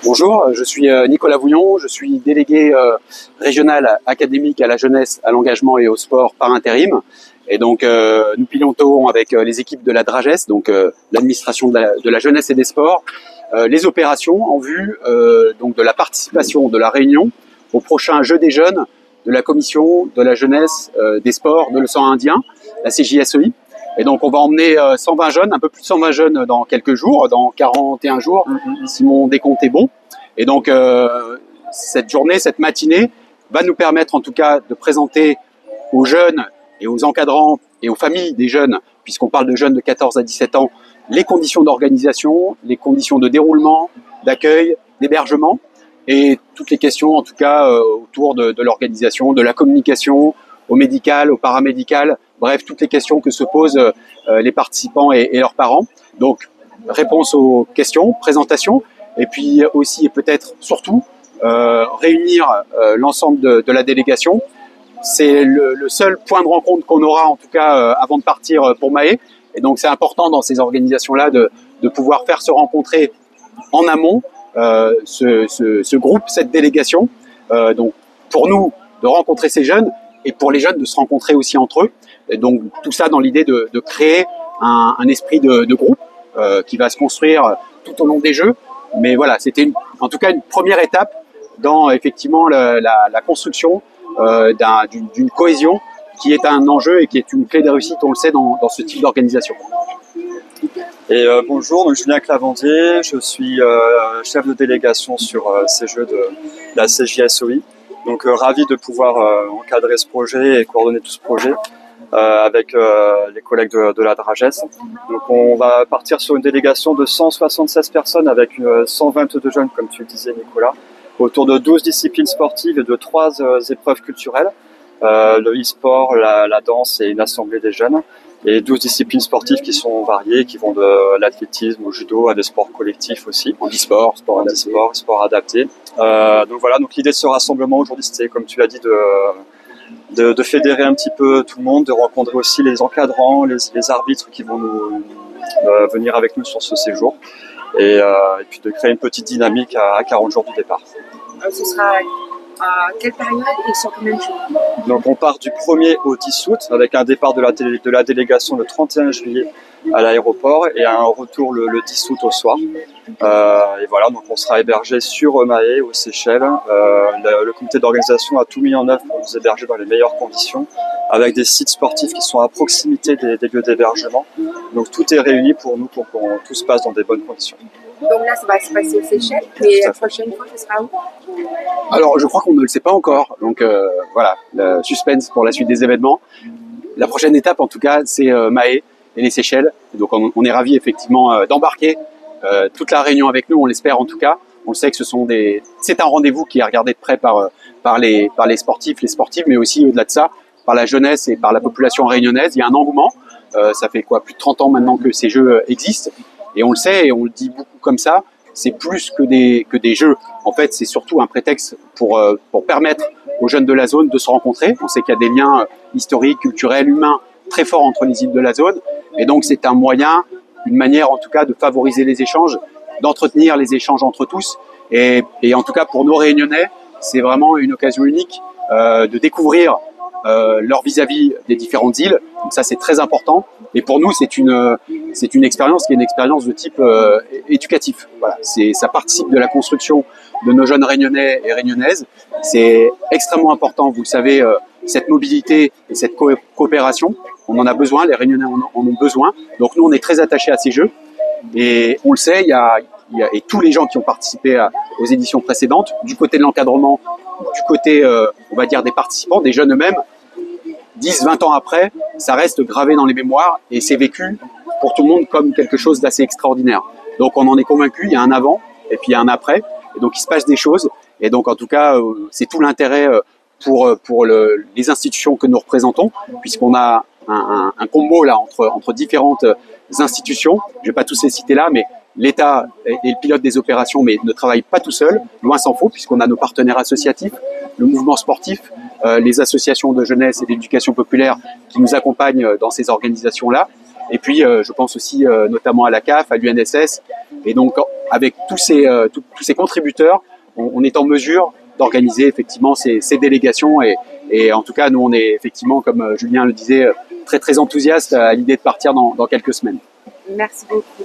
Bonjour, je suis Nicolas Vouillon, je suis délégué régional académique à la jeunesse, à l'engagement et au sport par intérim. Et donc nous pilotons avec les équipes de la DRAGES, donc l'administration de la jeunesse et des sports, les opérations en vue donc de la participation de la Réunion au prochain Jeux des jeunes de la commission de la jeunesse, des sports de l'océan Indien, la CJSEI. Et donc on va emmener 120 jeunes, un peu plus de 120 jeunes dans quelques jours, dans 41 jours, si mon décompte est bon. Et donc cette journée, cette matinée, va nous permettre en tout cas de présenter aux jeunes et aux encadrants et aux familles des jeunes, puisqu'on parle de jeunes de 14 à 17 ans, les conditions d'organisation, les conditions de déroulement, d'accueil, d'hébergement, et toutes les questions en tout cas autour de l'organisation, de la communication, au médical, au paramédical, bref, toutes les questions que se posent les participants et leurs parents. Donc, réponse aux questions, présentation, et puis aussi et peut-être surtout réunir l'ensemble de la délégation. C'est le seul point de rencontre qu'on aura en tout cas avant de partir pour Mahé. Et donc c'est important dans ces organisations-là de pouvoir faire se rencontrer en amont ce groupe, cette délégation. Donc pour nous de rencontrer ces jeunes et pour les jeunes de se rencontrer aussi entre eux. Et donc tout ça dans l'idée de créer un esprit de groupe qui va se construire tout au long des Jeux. Mais voilà, c'était en tout cas une première étape dans effectivement la construction d'une cohésion qui est un enjeu et qui est une clé de réussite, on le sait, dans ce type d'organisation. Et bonjour, donc Julien Clavandier, je suis chef de délégation sur ces Jeux de la CJSEI. Donc ravi de pouvoir encadrer ce projet et coordonner tout ce projet avec les collègues de la DRAGES. Donc on va partir sur une délégation de 176 personnes avec 122 jeunes, comme tu le disais Nicolas, autour de 12 disciplines sportives et de 3 épreuves culturelles, le e-sport, la danse et une assemblée des jeunes, et 12 disciplines sportives qui sont variées, qui vont de l'athlétisme au judo à des sports collectifs aussi, Handisport, sport adapté. Donc voilà, donc l'idée de ce rassemblement aujourd'hui, c'était, comme tu l'as dit, de fédérer un petit peu tout le monde, de rencontrer aussi les encadrants, les arbitres qui vont venir avec nous sur ce séjour, et puis de créer une petite dynamique à 40 jours du départ. Ce sera à quelle période et sur combien de jours? Donc on part du 1er au 10 août avec un départ de la délégation le 31 juillet à l'aéroport et un retour le 10 août au soir. Et voilà, donc on sera hébergé sur Mahé, aux Seychelles. Le comité d'organisation a tout mis en œuvre pour nous héberger dans les meilleures conditions, avec des sites sportifs qui sont à proximité des lieux d'hébergement. Donc tout est réuni pour nous pour que tout se passe dans des bonnes conditions. Donc là, ça va se passer aux Seychelles, et la prochaine fois, ce sera où? Alors, je crois qu'on ne le sait pas encore. Donc voilà, le suspense pour la suite des événements. La prochaine étape, en tout cas, c'est Mahé et les Seychelles. Et donc on est ravis effectivement d'embarquer toute la Réunion avec nous, on l'espère en tout cas. On le sait que c'est un rendez-vous qui est regardé de près par les sportifs, les sportives, mais aussi au-delà de ça, par la jeunesse et par la population réunionnaise. Il y a un engouement. Ça fait plus de 30 ans maintenant que ces Jeux existent. Et on le sait et on le dit beaucoup comme ça, c'est plus que des jeux. En fait, c'est surtout un prétexte pour permettre aux jeunes de la zone de se rencontrer. On sait qu'il y a des liens historiques, culturels, humains très forts entre les îles de la zone. Et donc, c'est un moyen, une manière en tout cas de favoriser les échanges, d'entretenir les échanges entre tous. Et en tout cas, pour nos Réunionnais, c'est vraiment une occasion unique de découvrir leur vis-à-vis des différentes îles. Donc ça, c'est très important. Et pour nous, c'est une expérience qui est une expérience de type éducatif. Voilà, ça participe de la construction de nos jeunes Réunionnais et Réunionnaises. C'est extrêmement important, vous le savez, cette mobilité et cette coopération. On en a besoin, les Réunionnais en ont besoin. Donc nous, on est très attachés à ces Jeux. Et on le sait, et tous les gens qui ont participé aux éditions précédentes, du côté de l'encadrement, du côté, on va dire, des participants, des jeunes eux-mêmes, 10, 20 ans après, ça reste gravé dans les mémoires et c'est vécu pour tout le monde comme quelque chose d'assez extraordinaire. Donc on en est convaincu, il y a un avant et puis il y a un après, et donc il se passe des choses. Et donc en tout cas, c'est tout l'intérêt pour les institutions que nous représentons, puisqu'on a un combo là entre différentes institutions. Je ne vais pas tous les citer là, mais l'État est le pilote des opérations, mais ne travaille pas tout seul, loin s'en faut, puisqu'on a nos partenaires associatifs, le mouvement sportif, les associations de jeunesse et d'éducation populaire qui nous accompagnent dans ces organisations-là. Et puis, je pense aussi notamment à la CAF, à l'UNSS. Et donc, avec tous ces contributeurs, on est en mesure d'organiser effectivement ces délégations et en tout cas, nous, on est effectivement, comme Julien le disait, très enthousiaste à l'idée de partir dans quelques semaines. Merci beaucoup.